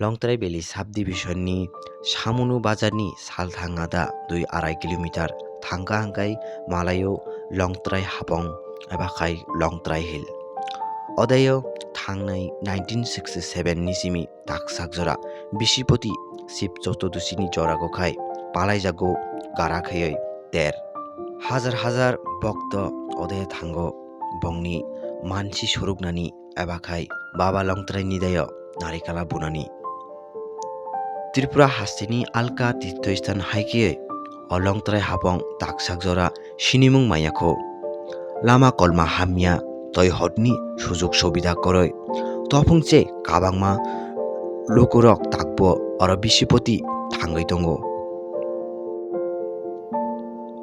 Longtrai Valley subdivision ni Samunu Bazar ni Salthangada 2-2.5 kilometer thangka hangkai Malayo Longtrai Hapong ebakai Longtrai Hill. Odayo thangnai 1967 ni simi taksakjora Bishipoti Sip Chotodusi ni jorago khai palaijago garakhayoi ter. Hajar bokto odaya thango bongni mansi soruknani ebakai Baba Longtrai nidayo narikala bunani. Tripura hasteni alka tirthostan haikiyoi Longtrai Hapong taksakjora sinimung mayako lama kolma hamya toi hotni sujog sobida koroi topungche kabangma lokorok takbo oro Bishipoti thangoi tongo.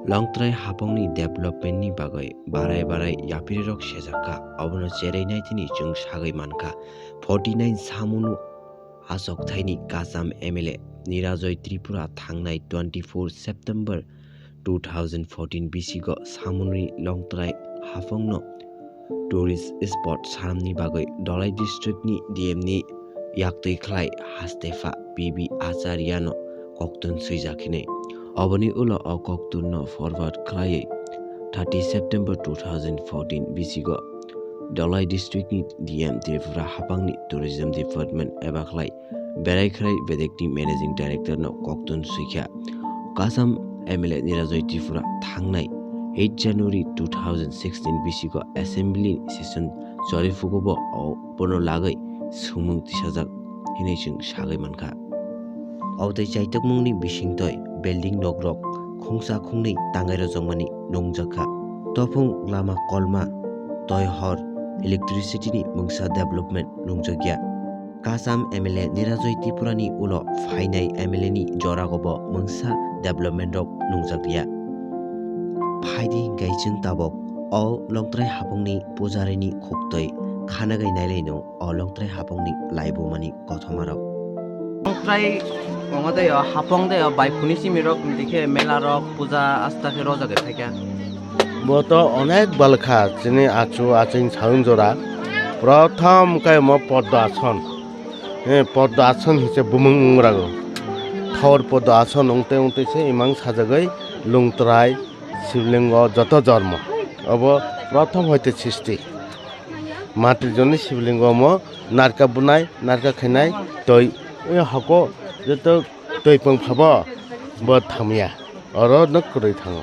Longtrai Hapongni development ni bagoi barai yapirok sejaka abono chereinai tini chung sagai manka 49 samunu asok thaini kasam MLA Nirajoy Tripura thangnai 24 September 2014 bisigo samuni Longtrai Hapongno tourist spot saramni bagoi Dolai district ni DM ni yaktoi khlai hastefa PB Acharyano koktun suijakine aboni ulo okokturno forward khlai 30 September 2014 bisigo Dolai district ni DM Tripura Hapangni tourism department ebaklai berai bedekti managing director no koktun suikha kasam MLA Nirajoy Tripura thangnai 8 January 2016 bisigo assembly session chorifugobo bono lagai sumung tisajak hinaichung sagai manka awdai chaitakmungni bisingtoi building nogrok khongsa khongnei tangairo jongmani nongjaka topung lama kolma toy hor electricity ni mungsa development nongjagya kasam MLA Nirajoy Tripura ni ulo phainai MLA ni joragobo mungsa development rok nongjagya phaidi gaijung tabok Longtrai Hapongni pujari ni khoktoi khanagai naileno Longtrai Hapongni laibomani kothomarok Longtrai ongodayo Hapongdayo bai punisimirok dikhe melarok puja astake rojage thakya boto onek balkha jini achu aching chaungjora prothom kai mo poddo ason poddo ason hise bumung rago thor poddo ason ongte se imang sajagai Longtrai শিবলিঙ্গ যত জন্ম of প্রথম হইতে সৃষ্টি মাটির জন্য শিবলিঙ্গ নারকা বুনাই নারকা খাইনাই তৈ ওই হক যত তৈ পং ভাব ব থামিয়া অর নক করে থাঙো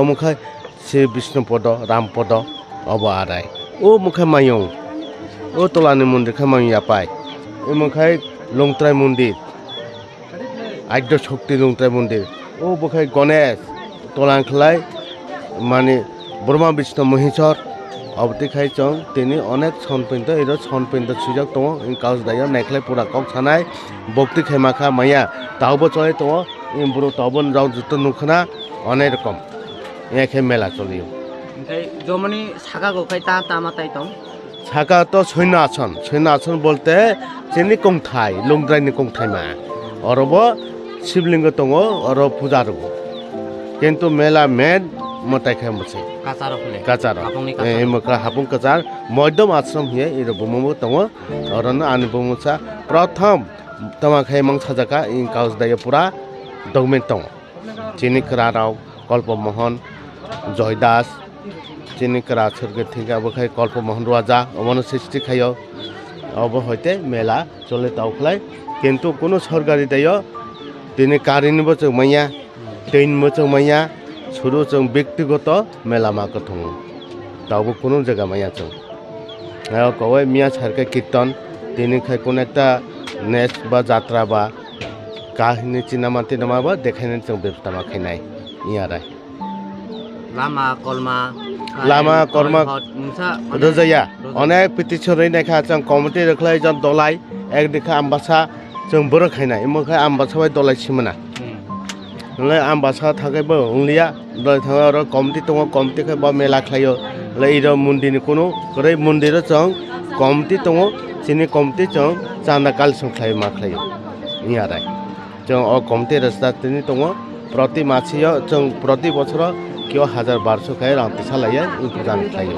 মুখায় শ্রী বিষ্ণুপদ রামপদ অব আরাই ও মুখায় মায়ং ও তোলানি মন্দির খায় মায়ং পায় ও মুখায় লংত্রাই মন্দির আদ্য শক্তি লংত্রাই মন্দির ও মুখায় গণেশ তোলান খেলায় মানে ব্রহ্মা বিষ্ণু মহেশ্বর অবতি খাই চং তিনি অনেক সনপিন্ত এর সনপিন্ত সুযোগ দङ কাউজ দায় নেখলাই পুরা কক সানাই ভক্তি খেমাখা মাইয়া তাওবো চলে দङ ইমব্রো তবন রাও যত নুখনা অনেক রকম এখে মেলা চলিও জমনি সাগা গখাই তা তামাতাই দং সাগা তো সৈন্য আসন বলতে চিনি কংথাই লংদ্রাইনি কংথাই মা অরব শিবলিঙ্গ দङ অর পূজা রব কিন্তু মেলা মেন মতাই খাই মছে কাচার এই মকরা হাপুং কাচার মধ্যম আশ্রম হিয়ে এই বমমো দङ অরন আনি বমুসা প্রথম তমা খাই মং সাজাকা ইন কাউজ দায় পুরা ডকুমেন্ট দङ চিনিকরা রাও কল্পমোহন জয়দাস চিনিকরা সরগে থিকা বখাই কল্পমোহন রাজা অমন সৃষ্টি খাইও অব হইতে মেলা চলে তাওখলাই কিন্তু কোনো সরকারি দায় তিনি কারিনিবো চমাইয়া তেইনবো চমাইয়া শুরু চং ব্যক্তিগত মেলা মাকে থং তাও কোনো জায়গা মাইয়া চং কয় মিয়া সরকার কীর্তন তিনি খাই কোন একটা নেক্সট বা যাত্রা বা কাহিনী চিনামাতি নামা বা দেখাইনি চং ব্যবস্থা মাখাই নাই ইয়ারাই লামা কর্মা রোজাইয়া অনেক পিটিছরই দেখা চং কমিটি রখলাই জন দলাই এক দেখা আমবাসা চং বড় খাইনাই এমখাই আমবাসা বাই দলাই সিমনা নলে আমবাসা থাকেবো উংলিয়া দলাই থাঙা আর কমিটি দङ কমিটি খাই বা মেলা খাইও লে ইর মন্দিরনি কোনো করে মন্দির চং কমিটি দङ চিনি কমিটি চং চান্দা কালেকশন খাই মা খাইও ইয়ারাই চং কমিটি রাস্তা তিনি দङ প্রতি মাসিও চং প্রতি বছর কেউ 1200 খাই রান্তি সালাইয়া পূজা খাইও